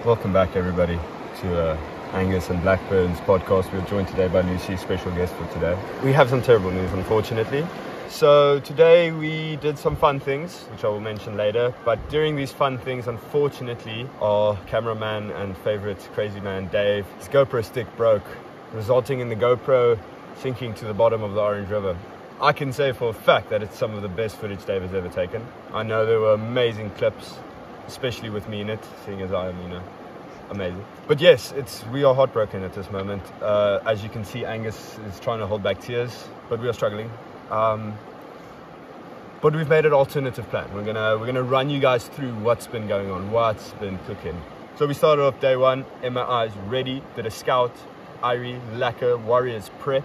Welcome back, everybody, to Angus and Blackburn's podcast. We're joined today by Lucy, special guest for today. We have some terrible news, unfortunately. So today we did some fun things, which I will mention later. But during these fun things, unfortunately, our cameraman and favorite crazy man, Dave, his GoPro stick broke, resulting in the GoPro sinking to the bottom of the Orange River. I can say for a fact that it's some of the best footage Dave has ever taken. I know there were amazing clips, especially with me in it, seeing as I am, amazing. But yes, we are heartbroken at this moment. As you can see, Angus is trying to hold back tears, but we are struggling. But we've made an alternative plan. We're gonna run you guys through what's been going on, what's been cooking. So we started off day one, MIs ready, did a scout, Irie, Lacquer, Warriors prepped,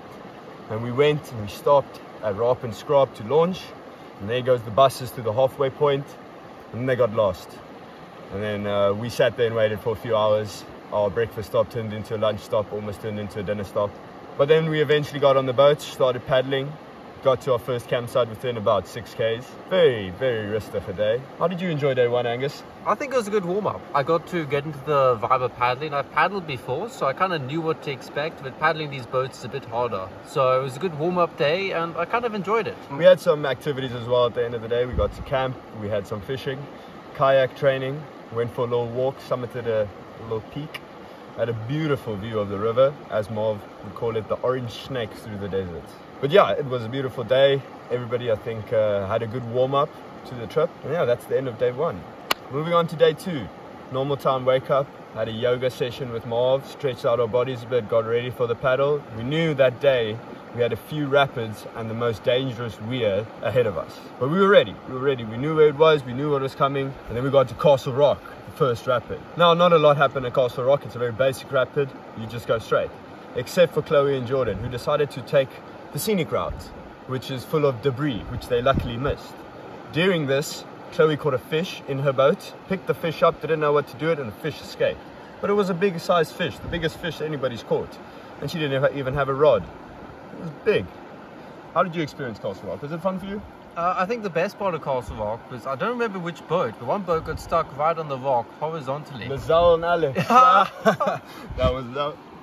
and we went and we stopped at Raap and Scrap to launch, and there goes the buses to the halfway point, and then they got lost. And then we sat there and waited for a few hours. Our breakfast stop turned into a lunch stop, almost turned into a dinner stop. But then we eventually got on the boat, started paddling, got to our first campsite within about 6 Ks. Very, very risky a day. How did you enjoy day one, Angus? I think it was a good warm-up. I got to get into the vibe of paddling. I've paddled before, so I kind of knew what to expect, but paddling these boats is a bit harder. So it was a good warm-up day, and I kind of enjoyed it. We had some activities as well at the end of the day. We got to camp, we had some fishing, kayak training, went for a little walk, summited a little peak, had a beautiful view of the river, as Marv would call it, the orange snake through the desert. But yeah, it was a beautiful day. Everybody, I think, had a good warm-up to the trip. And yeah, that's the end of day one. Moving on to day two. Normal time wake up, had a yoga session with Marv, stretched out our bodies a bit, got ready for the paddle. We knew that day we had a few rapids and the most dangerous weir ahead of us. But we were ready. We knew where it was, we knew what was coming. And then we got to Castle Rock, the first rapid. Now, not a lot happened at Castle Rock. It's a very basic rapid. You just go straight. Except for Chloe and Jordan, who decided to take the scenic route, which is full of debris, which they luckily missed. During this, Chloe caught a fish in her boat, picked the fish up, didn't know what to do with it, and the fish escaped. But it was a big sized fish, the biggest fish anybody's caught. And she didn't even have a rod. It was big. How did you experience Castle Rock? Was it fun for you? I think the best part of Castle Rock was, I don't remember which boat, but one boat got stuck right on the rock horizontally. Lazelle and Alex.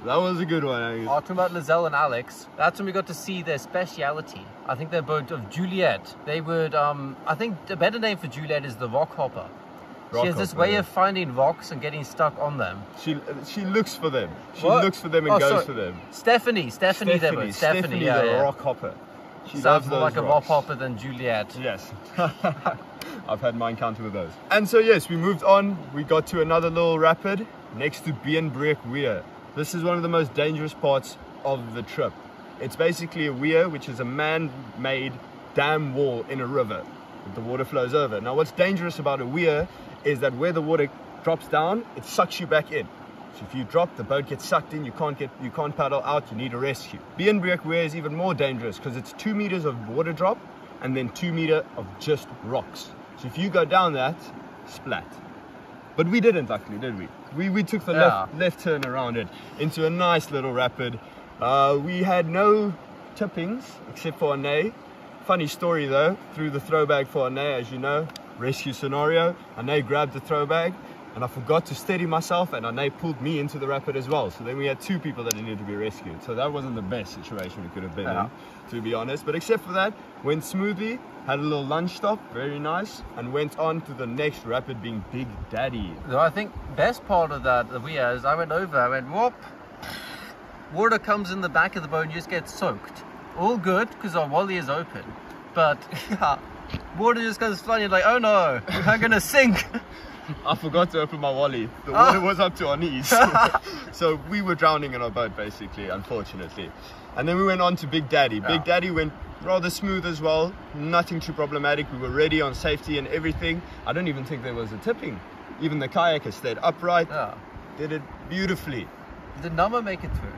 That was a good one, Angus. Talking about Lazelle and Alex, that's when we got to see their speciality. I think their boat of Juliet. They would, I think a better name for Juliet is the rock hopper. She has this way of finding rocks and getting stuck on them. She looks for them. She looks for them and goes for them. Stephanie, Stephanie, the rock hopper. She sounds more like a rock hopper than Juliet. Yes. I've had my encounter with those. And so yes, we moved on. We got to another little rapid next to Beenbreek Weir. This is one of the most dangerous parts of the trip. It's basically a weir, which is a man-made dam wall in a river that the water flows over. Now, what's dangerous about a weir is that where the water drops down, it sucks you back in. So if you drop, the boat gets sucked in, you can't paddle out, you need a rescue. Beenbreek Weir is even more dangerous because it's 2 meters of water drop and then 2 meters of just rocks. So if you go down that, splat. But we didn't, luckily, did we? We took the left turn around it into a nice little rapid. We had no tippings except for Ane. Funny story though, threw the throw bag for Ane, as you know. Rescue scenario. Ane grabbed the throw bag and I forgot to steady myself, and Ane pulled me into the rapid as well. So then we had 2 people that needed to be rescued. So that wasn't the best situation we could have been in, to be honest. But except for that, went smoothly, had a little lunch stop, very nice, and went on to the next rapid, being Big Daddy. So I think best part of that, the weir, is I went, whoop, water comes in the back of the boat and you just get soaked. All good, because our wally is open. But water just goes flooding, like, oh no, I'm gonna sink. I forgot to open my wally. The water was up to our knees. So we were drowning in our boat, basically, unfortunately. And then we went on to Big Daddy. Big Daddy went rather smooth as well. Nothing too problematic. We were ready on safety and everything. I don't even think there was a tipping. Even the kayaker stayed upright. Did it beautifully. Did Nama make it through?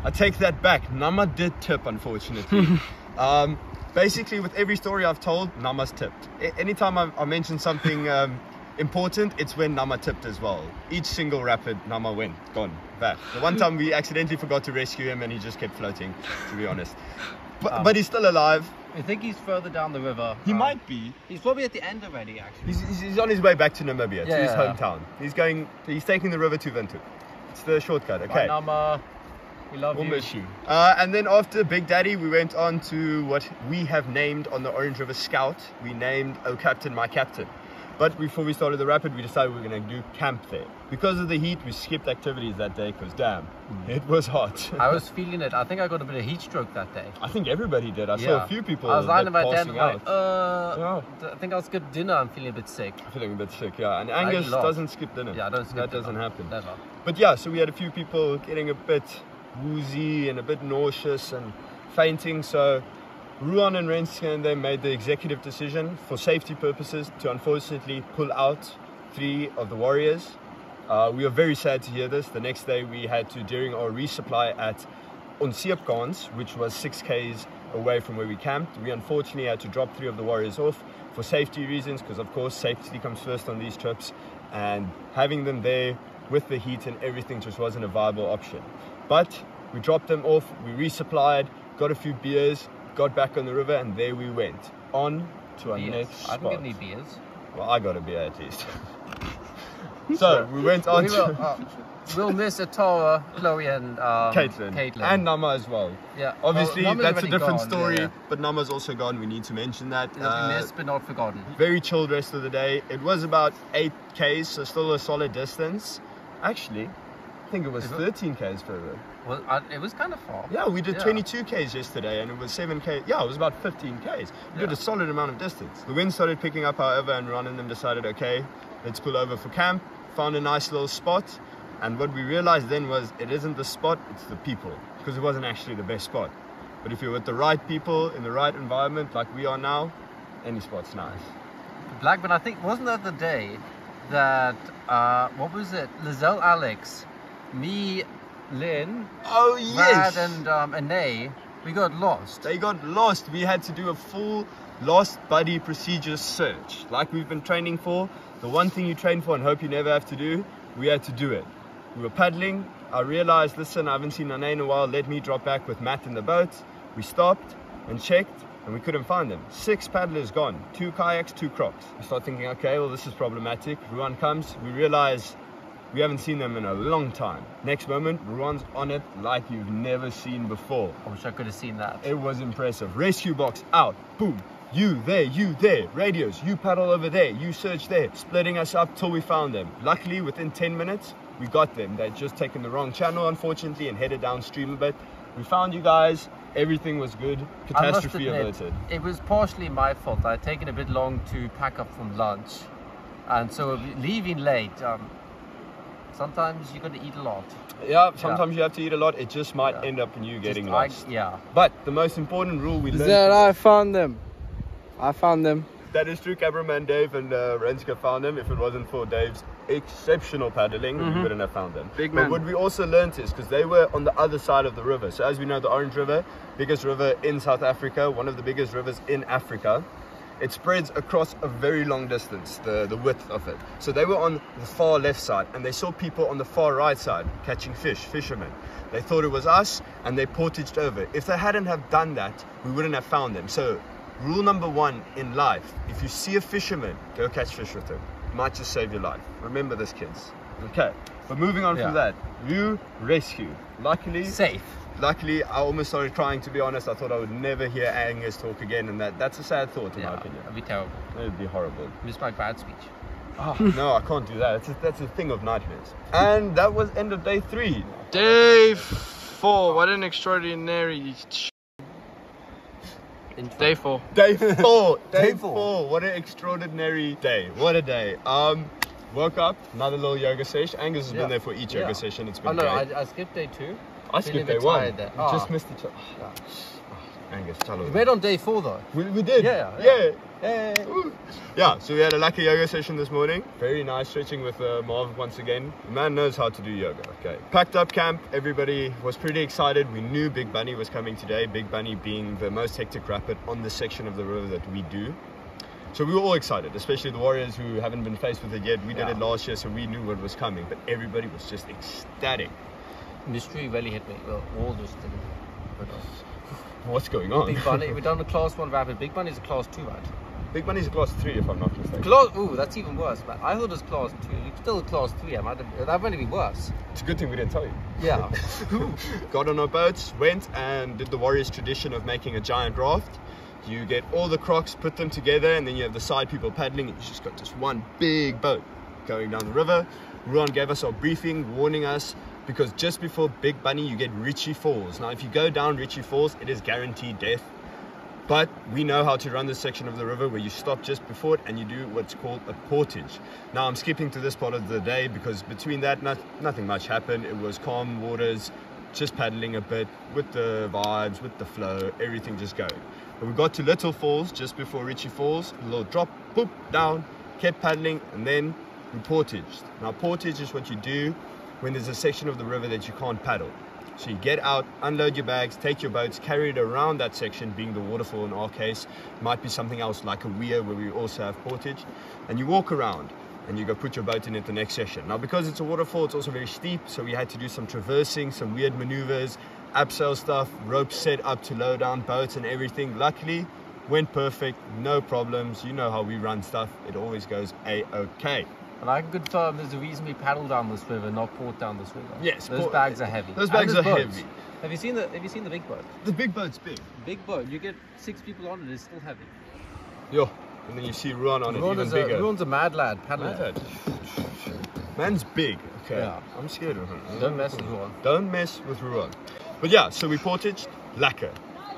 I take that back. Nama did tip, unfortunately. Basically, with every story I've told, Nama's tipped. Anytime I mention something important, it's when Nama tipped as well. Each single rapid, Nama went, gone, back. The one time we accidentally forgot to rescue him and he just kept floating, to be honest. But he's still alive. You think he's further down the river? He might be. He's probably at the end already, actually. He's on his way back to Namibia, to his Yeah. hometown. He's taking the river to Windhoek. It's the shortcut, okay? Bye, Nama. We love We'll you. miss you. And then after Big Daddy, we went on to what we have named on the Orange River Scout. We named Oh Captain, My Captain. But before we started the rapid, we decided we were going to do camp there. Because of the heat, we skipped activities that day because, damn, it was hot. I was feeling it. I think I got a bit of heat stroke that day. I think everybody did. I saw a few people I was lying in my tent, passing like, out. I think I'll skip dinner. I'm feeling a bit sick. I'm feeling a bit sick, yeah. And Angus lost. doesn't skip dinner. Yeah, I don't skip That dinner. doesn't happen. Never. But yeah, so we had a few people getting a bit woozy and a bit nauseous and fainting. So Ruan and Renske and they made the executive decision for safety purposes to unfortunately pull out 3 of the warriors. We were very sad to hear this. The next day we had to, during our resupply at Onseepkans, which was 6 k's away from where we camped, we unfortunately had to drop 3 of the warriors off for safety reasons, because of course safety comes first on these trips, and having them there with the heat and everything just wasn't a viable option. But we dropped them off, we resupplied, got a few beers, got back on the river, and there we went on to our Beers. next I spot. didn't get any beers. Well, I got a beer at least. So we went on to We'll miss Atara, Chloe, and Caitlin and Nama as well. Yeah. Obviously, Nama's that's a already different gone, story, yeah. but Nama's also gone. We need to mention that. It'll be missed but not forgotten. Very chilled rest of the day. It was about 8 k's, so still a solid distance. Actually, I think it was 13 k's further. Well, it was kind of far. Yeah, we did Yeah. 22 k's yesterday, and it was 7 k. Yeah, it was about 15 k's. We did Yeah. a solid amount of distance. The wind started picking up, however, and Ron and them decided, okay, let's pull over for camp. Found a nice little spot, and what we realized then was it isn't the spot, it's the people, because it wasn't actually the best spot. But if you're with the right people in the right environment, like we are now, any spot's nice. Blackburn, I think, wasn't that the day that, what was it? Lizelle, Alex, me, Lynn, Oh yes! Brad, and Anae, we got lost. They got lost. We had to do a full lost buddy procedure search, like we've been training for. The one thing you train for and hope you never have to do, we had to do it. We were paddling. I realized, listen, I haven't seen Anae in a while. Let me drop back with Matt in the boat. We stopped and checked, and we couldn't find them. 6 paddlers gone, 2 kayaks, 2 crocs. I start thinking, okay, well, this is problematic. Ruan comes. We realize we haven't seen them in a long time. Next moment, Ruan's on it like you've never seen before. I wish I could have seen that. It was impressive. Rescue box out. Boom. You there. Radios. You paddle over there. You search there. Splitting us up till we found them. Luckily, within 10 minutes, we got them. They'd just taken the wrong channel, unfortunately, and headed downstream a bit. We found you guys. Everything was good. I must Catastrophe admit, averted. it was partially my fault. I'd taken a bit long to pack up from lunch, and so leaving late. Sometimes you got to eat a lot. Yeah, sometimes you have to eat a lot. It just might end up in you getting lost. Yeah. But the most important rule we learned... That I found them. I found them. That is true. Cameraman Dave and Renske found them. If it wasn't for Dave's exceptional paddling, we wouldn't have found them. Big But man. what we also learned is, because they were on the other side of the river. So as we know, the Orange River, biggest river in South Africa, one of the biggest rivers in Africa. It spreads across a very long distance, the width of it. So they were on the far left side, and they saw people on the far right side catching fish, fishermen. They thought it was us, and they portaged over. If they hadn't have done that, we wouldn't have found them. So rule number 1 in life, if you see a fisherman, go catch fish with him. It might just save your life. Remember this, kids. Okay, but moving on from that, you rescue. Luckily, I almost started crying, to be honest. I thought I would never hear Angus talk again, and that's a sad thought, in my opinion. That'd be terrible. It would be horrible. Miss my bad speech. Oh, no, I can't do that. That's a thing of nightmares. And that was end of day 3. Day 4. What an extraordinary. Day 4. Day 4. Day Day 4. What an extraordinary day. What a day. Woke up, another little yoga session. Angus has been there for each yoga session. It's been no, great. I skipped day 2. I feeling skipped a day bit 1. tired there. You just missed each other. Angus, tell us. We went on day 4 though. We did. Yeah. Woo. Yeah, so we had a lucky yoga session this morning. Very nice, stretching with Marv once again. The man knows how to do yoga. Okay. Packed up camp. Everybody was pretty excited. We knew Big Bunny was coming today. Big Bunny being the most hectic rapid on the section of the river that we do. So we were all excited, especially the warriors who haven't been faced with it yet. We did it last year, so we knew what was coming. But everybody was just ecstatic. Mystery really hit me. Well, all just didn't. What's going on? Big Bunny. We've done a class 1 rapid. Big Bunny's a class 2, right? Big Bunny's a class 3 if I'm not mistaken. Ooh, that's even worse, man. I thought it was class 2. It's still a class 3. That might be worse. It's a good thing we didn't tell you. Yeah. Got on our boats, went and did the Warriors tradition of making a giant raft. You get all the crocs, put them together, and then you have the side people paddling, and you just got this one big boat going down the river. Ruan gave us our briefing, warning us, because just before Big Bunny, you get Ritchie Falls. Now, if you go down Ritchie Falls, it is guaranteed death. But we know how to run this section of the river where you stop just before it and you do what's called a portage. Now, I'm skipping to this part of the day because between that, nothing much happened. It was calm waters, just paddling a bit with the vibes, with the flow, everything just going. But we got to Little Falls just before Ritchie Falls, a little drop, boop, down, kept paddling, and then we portaged. Now, portage is what you do when there's a section of the river that you can't paddle. So you get out, unload your bags, take your boats, carry it around that section, being the waterfall in our case. Might be something else like a weir where we also have portage. And you walk around and you go put your boat in at the next session. Now, because it's a waterfall, it's also very steep, so we had to do some traversing, some weird maneuvers, abseil stuff, ropes set up to low down boats and everything. Luckily, went perfect, no problems. You know how we run stuff. It always goes A-okay. And I can confirm there's a reason we paddle down this river, not port down this river. Yes, those bags are heavy. Those bags are boats. heavy. Have you seen the big boat? The big boat's big. Big boat. You get 6 people on it. It's still heavy. Yo, and then you see Ruan on it, even bigger. Ruan's a mad lad. Paddling. Mad lad. Man's big. Okay. Yeah. I'm scared of him. Don't mess with Ruan. Don't mess with Ruan. But yeah, so we portaged, lekker.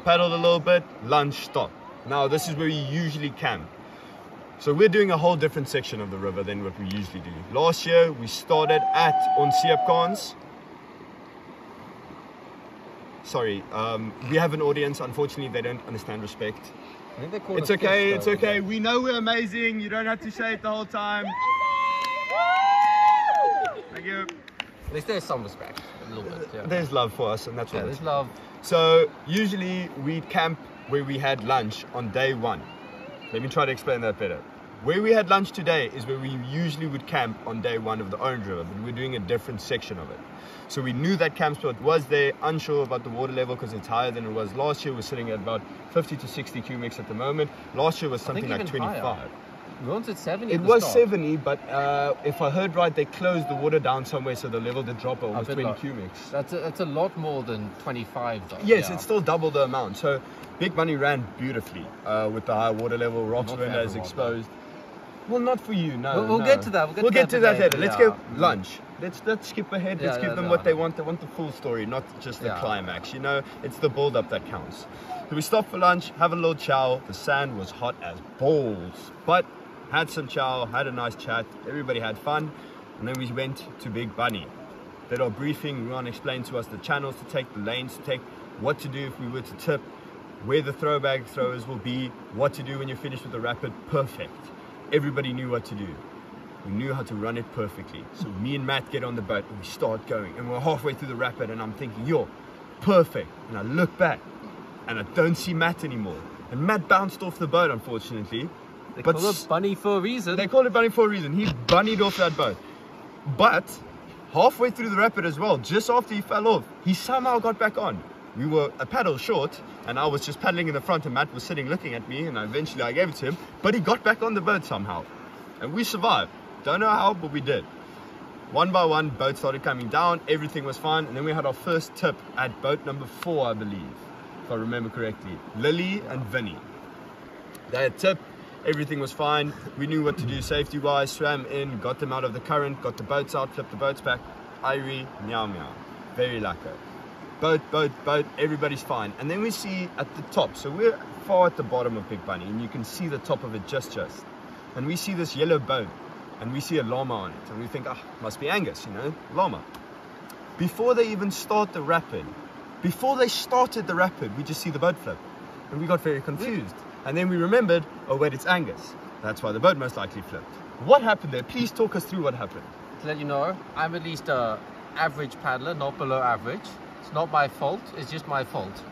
Paddled a little bit, lunch, stop. Now this is where you usually camp. So we're doing a whole different section of the river than what we usually do. Last year, we started at Onsiapkans. Sorry, we have an audience. Unfortunately, they don't understand respect. I think they call It's okay, it's okay. We know we're amazing. You don't have to say it the whole time. Thank you. At least there's some respect. A little bit, yeah. There's love for us, and that's what There's love. So usually we'd camp where we had lunch on day 1. Let me try to explain that better. Where we had lunch today is where we usually would camp on day 1 of the Orange River, but we're doing a different section of it. So we knew that camp spot was there, unsure about the water level because it's higher than it was last year. We're sitting at about 50 to 60 cubics at the moment. Last year was something like 25. Higher. Ruan's at 70. It was 70, but if I heard right, they closed the water down somewhere, so the level did drop almost 20 cubics. That's a lot more than 25, though. Yes, yeah. it's still double the amount. So Big Bunny ran beautifully with the high water level. Rock's Not window is everyone, exposed. Well, not for you, no. We'll get to that. We'll get to that later. Let's yeah. go lunch. Let's skip ahead. Let's give them what they want. They want the full story, not just the climax. You know, it's the build-up that counts. So we stopped for lunch, have a little chow. The sand was hot as balls, but had some chow, had a nice chat. Everybody had fun, and then we went to Big Bunny. Did our briefing. Ruan explained to us the channels to take, the lanes to take, what to do if we were to tip, where the throwback throwers will be, what to do when you're finished with the rapid. Perfect. Everybody knew what to do. We knew how to run it perfectly. So me and Matt get on the boat and we start going, and we're halfway through the rapid, and I'm thinking, yo, perfect. And I look back and I don't see Matt anymore. And Matt bounced off the boat, unfortunately. They call it Bunny for a reason. They call it Bunny for a reason. He bunnied off that boat. But halfway through the rapid as well, just after he fell off, he somehow got back on. We were a paddle short, and I was just paddling in the front, and Matt was sitting looking at me, and eventually I gave it to him, but he got back on the boat somehow. And we survived. Don't know how, but we did. One by one, boats started coming down, everything was fine, and then we had our first tip at boat number 4, I believe, if I remember correctly. Lily and Vinny. They had tip, everything was fine. We knew what to do safety-wise, swam in, got them out of the current, got the boats out, flipped the boats back. Irie, meow meow. Very lucky. Boat, everybody's fine. And then we see at the top, so we're far at the bottom of Big Bunny, and you can see the top of it just. And we see this yellow boat, and we see a llama on it, and we think, must be Angus, you know, llama. Before they even start the rapid, before they started the rapid, we just see the boat flip, and we got very confused. And then we remembered, oh wait, it's Angus. That's why the boat most likely flipped. What happened there? Please talk us through what happened. To let you know, I'm at least a average paddler, not below average. It's not my fault, it's just my fault.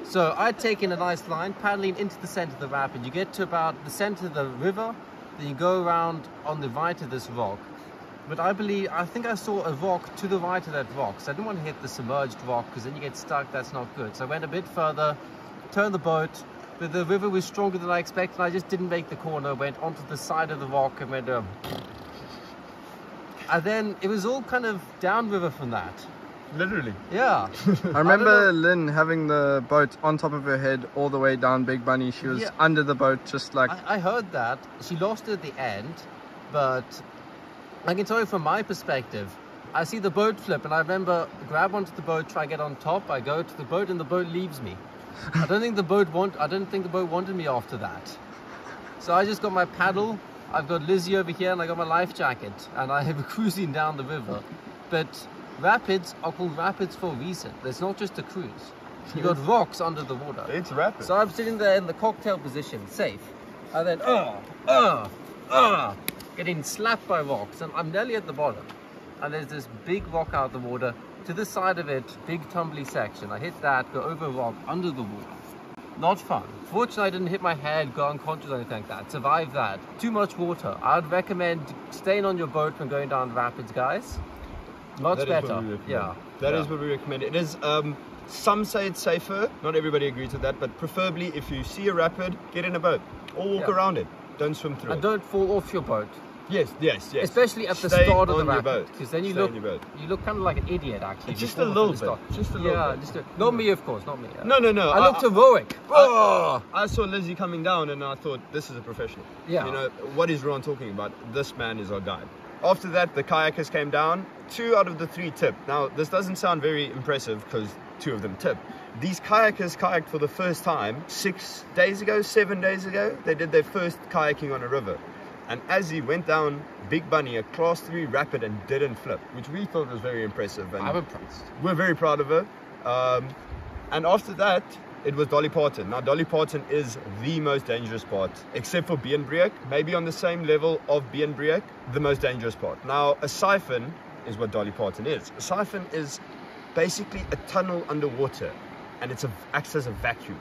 So I'd taken a nice line, paddling into the center of the rapid. You get to about the center of the river, then you go around on the right of this rock. but I think I saw a rock to the right of that rock. So I didn't want to hit the submerged rock because then you get stuck. That's not good. So I went a bit further, turned the boat, but the river was stronger than I expected. I just didn't make the corner, went onto the side of the rock and went and then it was all kind of downriver from that. Literally. Yeah. I remember Lynn having the boat on top of her head all the way down Big Bunny. She was under the boat, just like... I heard that. She lost it at the end, but I can tell you from my perspective, I see the boat flip and I remember grab onto the boat, try to get on top. I go to the boat and the boat leaves me. I don't think the boat wanted me after that. So I just got my paddle. I've got Lizzie over here and I got my life jacket and I am cruising down the river. But rapids are called rapids for a reason. There's not just a cruise. You got rocks under the water. It's rapid. So I'm sitting there in the cocktail position, safe. And then, getting slapped by rocks. And I'm nearly at the bottom. And there's this big rock out of the water. To the side of it, big tumbly section. I hit that, go over a rock, under the water. Not fun. Fortunately, I didn't hit my head, go unconscious or anything like that. Survived that. Too much water. I'd recommend staying on your boat when going down rapids, guys. Much better. Yeah. That is what we recommend. It is, some say it's safer. Not everybody agrees with that, but preferably if you see a rapid, get in a boat or walk around it. Don't swim through and don't fall off your boat. Yes. Especially at the start of the rapid, because then you look kind of like an idiot actually. Just a little bit. Just a little bit. Not me, of course, not me. No. I looked heroic. I saw Lizzie coming down and I thought, this is a professional. Yeah. You know, what is Ron talking about? This man is our guide. After that, the kayakers came down. 2 out of the 3 tipped. Now, this doesn't sound very impressive because 2 of them tipped. These kayakers kayaked for the first time 7 days ago. They did their first kayaking on a river. And as he went down Big Bunny, a class 3 rapid, and didn't flip, which we thought was very impressive. And I'm impressed. We're very proud of her. And after that, it was Dolly Parton. Now, Dolly Parton is the most dangerous part, except for Beerenbreek, maybe on the same level of Beerenbreek, the most dangerous part. Now, a siphon is what Dolly Parton is. A siphon is basically a tunnel underwater, and it acts as a vacuum.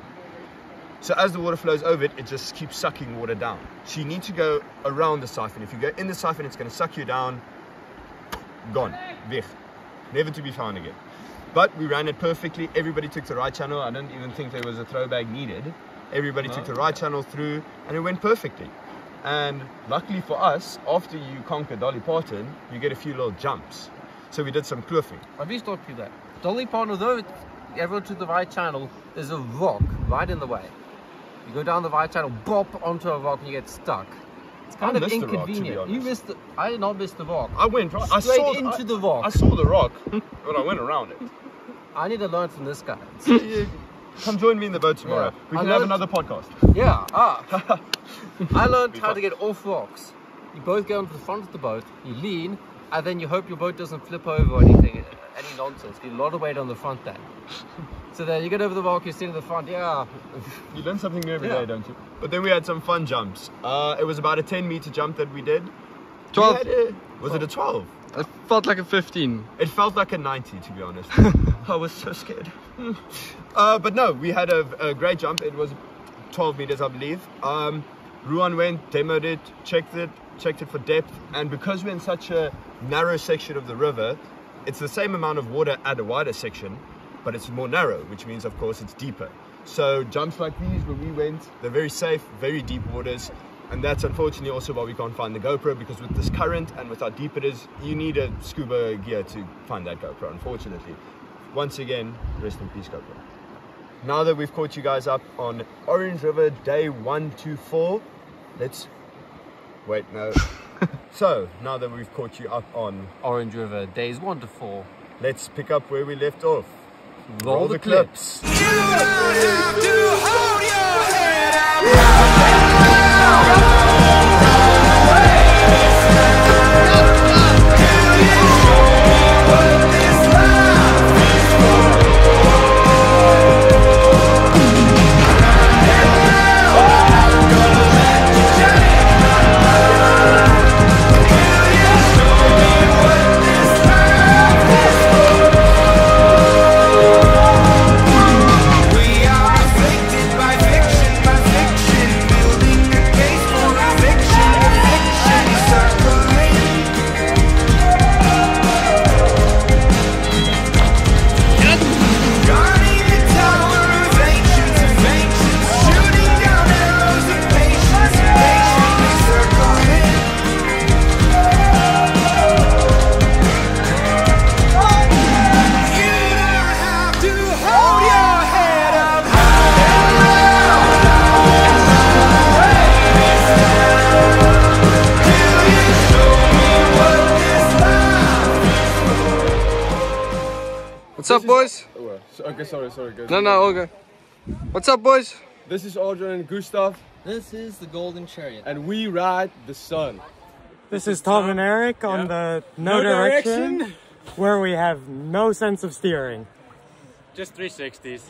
So as the water flows over it, it just keeps sucking water down. So you need to go around the siphon. If you go in the siphon, it's going to suck you down. Gone. Weg. Never to be found again. But we ran it perfectly. Everybody took the right channel. I don't even think there was a throw bag needed. Everybody took the right channel through, and it went perfectly. And luckily for us, after you conquer Dolly Parton, you get a few little jumps. So we did some kloofing. I've just taught you that. Dolly Parton, although everyone took the right channel, there's a rock right in the way. You go down the right channel, bop onto a rock, and you get stuck. It's kind of inconvenient. You missed the. I did not miss the rock. I went right straight into the rock. I saw the rock, but I went around it. I need to learn from this guy. Come join me in the boat tomorrow. We can have another podcast. Yeah. I learned how to get off rocks. You both go onto the front of the boat, you lean, and then you hope your boat doesn't flip over or anything, any nonsense. Get a lot of weight on the front then. So then you get over the rock, you're sitting in the front, You learn something new every day, don't you? But then we had some fun jumps. It was about a 10-meter jump that we did. 12. Was it a 12? It felt like a 15. It felt like a 90, to be honest. I was so scared. But no, we had a great jump. It was 12 meters, I believe. Ruan went, demoed it, checked it for depth. And because we're in such a narrow section of the river, it's the same amount of water at a wider section, but it's more narrow, which means, of course, it's deeper. So jumps like these, where we went, they're very safe, very deep waters. And that's unfortunately also why we can't find the GoPro, because with this current and with how deep it is, you need a scuba gear to find that GoPro, unfortunately. Once again, rest in peace, GoPro. Now that we've caught you guys up on Orange River day 1 to 4, So, now that we've caught you up on Orange River days 1 to 4, let's pick up where we left off. Roll the clips. You don't have to hold your head up. We are afflicted by fiction, What's up, boys? Okay, sorry. Go. No, all good. What's up, boys? This is Audrey and Gustav, This is the Golden Chariot. and we ride the sun. This is Tom and Eric on the No Direction, where we have no sense of steering. Just 360s.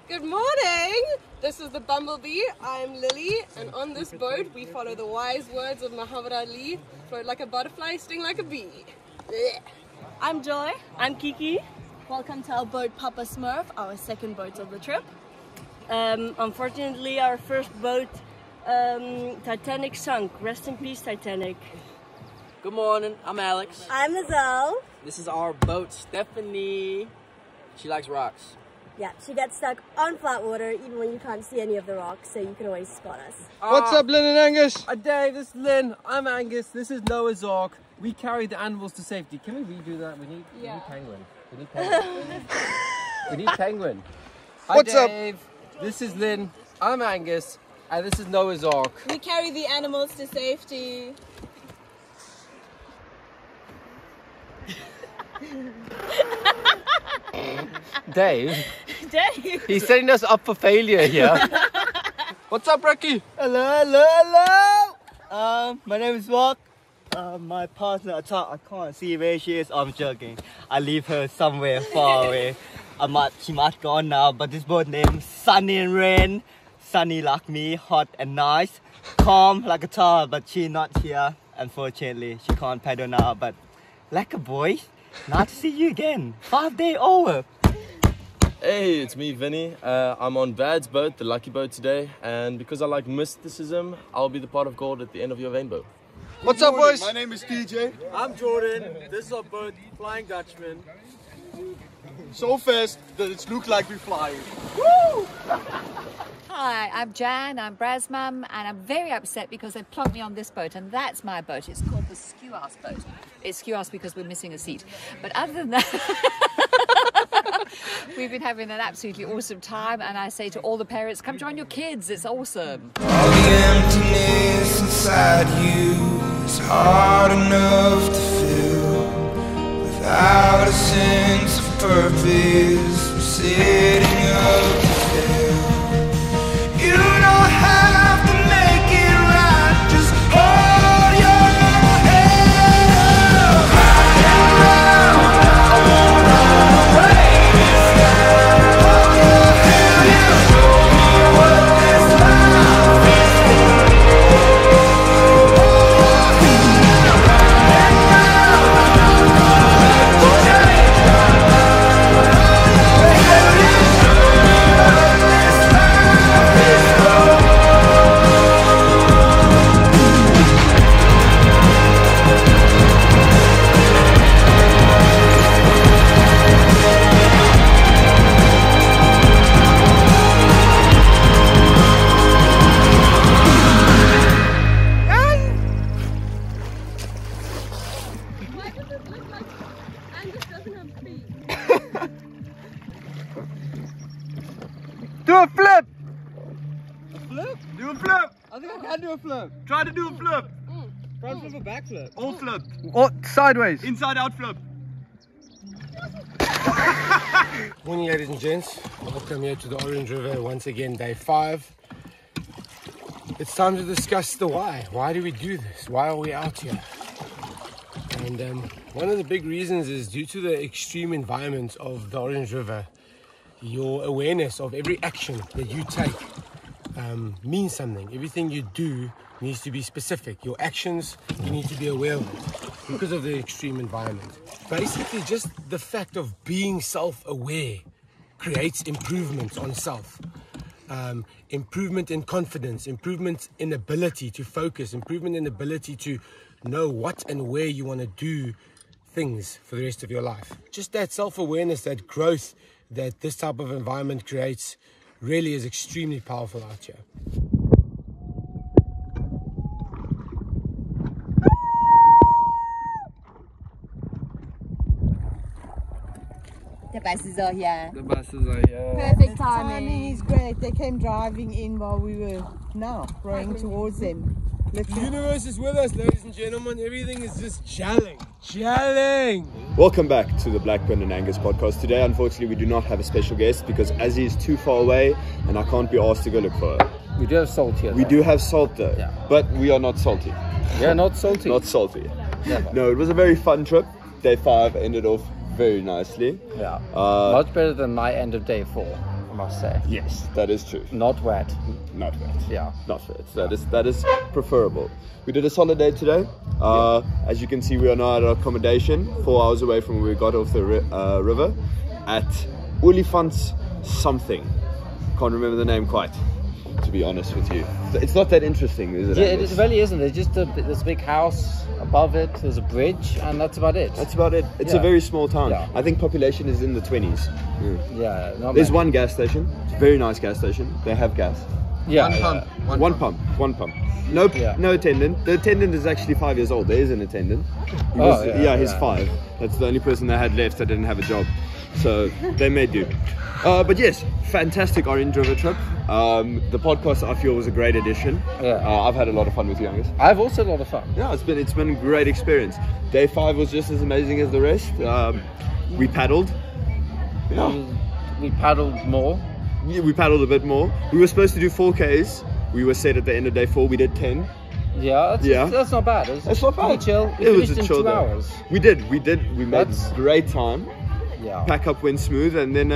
Good morning! This is the Bumblebee. I'm Lily, and on this boat we follow the wise words of Muhammad Ali: float like a butterfly, sting like a bee. Blech. I'm Joy. I'm Kiki. Welcome to our boat Papa Smurf, our second boat of the trip. Unfortunately, our first boat, Titanic, sunk. Rest in peace, Titanic. Good morning, I'm Alex. I'm Azelle. This is our boat, Stephanie. She likes rocks. Yeah, she gets stuck on flat water even when you can't see any of the rocks, so you can always spot us. What's up, Lynn and Angus? Dave, this is Lynn. I'm Angus. This is Noah's Ark. We carry the animals to safety. Can we redo that? We need penguin. We need penguin. We need penguin. Hi, What's up? Dave. This is Lynn. I'm Angus. And this is Noah's Ark. We carry the animals to safety. Dave, Dave! he's setting us up for failure here. What's up, Ricky? Hello. My name is Mark. My partner, I can't see where she is. I'm joking. I leave her somewhere far away. She might gone now, but this boat named Sunny and Rain. Sunny like me, hot and nice. Calm like a tar, but she not here. Unfortunately, she can't paddle now, but like a boy. Nice to see you again. 5 day over. Hey, it's me, Vinny. I'm on Vad's boat, the lucky boat today, and because I like mysticism, I'll be the pot of gold at the end of your rainbow. What's up, boys? My name is DJ. I'm Jordan. This is our boat, Flying Dutchman. So fast that it looks like we're flying. Hi, I'm Jan, I'm Brad's mum, and I'm very upset because they plonked me on this boat, and that's my boat. It's called the Skew-Ass boat. It's Skew-Ass because we're missing a seat. But other than that, we've been having an absolutely awesome time, and I say to all the parents, come join your kids, it's awesome. All the emptiness inside you is hard enough to fill. Without a sense of purpose, we're setting up to fail. You don't have to make it right, just hold your head up high and loud. I won't run away this time. Hold your head and show me what this life is for. Do a flip! Do a flip. I think I can do a flip. Try to do a flip. Try to flip a backflip. All flip. Or sideways. Inside out flip. Morning, ladies and gents. Welcome here to the Orange River once again, day 5. It's time to discuss the why. Why do we do this? Why are we out here? And one of the big reasons is due to the extreme environment of the Orange River. Your awareness of every action that you take means something. Everything you do needs to be specific. Your actions, you need to be aware of it because of the extreme environment. Basically, just the fact of being self-aware creates improvement on self. Improvement in confidence, improvement in ability to focus, improvement in ability to know what and where you want to do things for the rest of your life. Just that self-awareness, that growth that this type of environment creates really is extremely powerful out here. The buses are here. The buses are here. Perfect timing timing. is great. They came driving in while we were rowing towards them. The universe is with us, ladies and gentlemen. Everything is just gelling. Gelling! Welcome back to the Blackburn and Angus podcast. Today, unfortunately, we do not have a special guest because Azzy is too far away and I can't be asked to go look for her. We do have salt here. We do have salt though, but we are not salty. Yeah, not salty. Not salty. Never. No, it was a very fun trip. Day 5 ended off very nicely. Yeah. Much better than my end of day 4, I must say. Yes, that is true. Not wet. Not wet. Yeah. Not wet. That is preferable. We did a solid day today. As you can see, we are now at our accommodation, 4 hours away from where we got off the river at Olifants something. Can't remember the name quite, to be honest with you. It's not that interesting, is it? Yeah, it really isn't. There's just this big house above it, there's a bridge, and that's about it. That's about it. It's a very small town. Yeah. I think population is in the 20s. Yeah, not there's many. one gas station. It's a very nice gas station. They have gas. Yeah. One pump. No attendant. The attendant is actually 5 years old. There is an attendant. He's 5. That's the only person they had left that didn't have a job. So they may do. But yes, fantastic Orange River trip. The podcast I feel was a great addition. I've had a lot of fun with you, Angus. I've also had a lot of fun. Yeah, it's been a great experience. Day 5 was just as amazing as the rest. We paddled. Yeah. We paddled more. Yeah, we paddled a bit more. We were supposed to do 4Ks. We were set at the end of day 4. We did 10. Yeah, that's not bad. That's not bad. Pretty chill. It was finished a chill in 2 day. hours. We did. We made great time. Yeah. Pack up went smooth, and then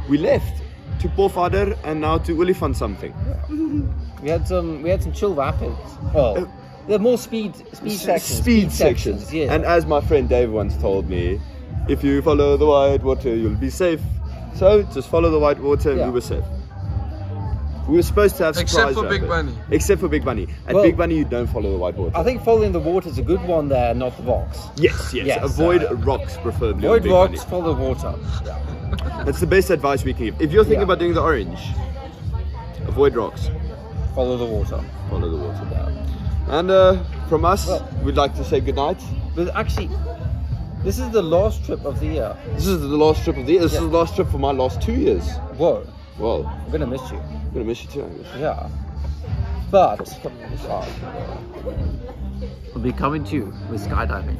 we left to Pofadder and now to Olifant something. We had some chill rapids. Well, there are more speed sections. Speed sections. Yeah. And as my friend Dave once told me, if you follow the white water, you'll be safe. So just follow the white water, and we were safe. We were supposed to have surprise Except for Big Bunny. Except for Big Bunny. At Big Bunny, you don't follow the white water. I think following the water is a good one there, not the rocks. Yes. Avoid rocks, preferably. Avoid rocks, follow the water. That's the best advice we can give. If you're thinking about doing the orange, avoid rocks. Follow the water. Follow the water. Yeah. And from us, we'd like to say goodnight. But actually, this is the last trip of the year. This is the last trip of the year. This is the last trip for my last 2 years. Whoa. Well, I'm gonna miss you. I'm gonna miss you too, I guess. Yeah. But we'll be coming to you with skydiving.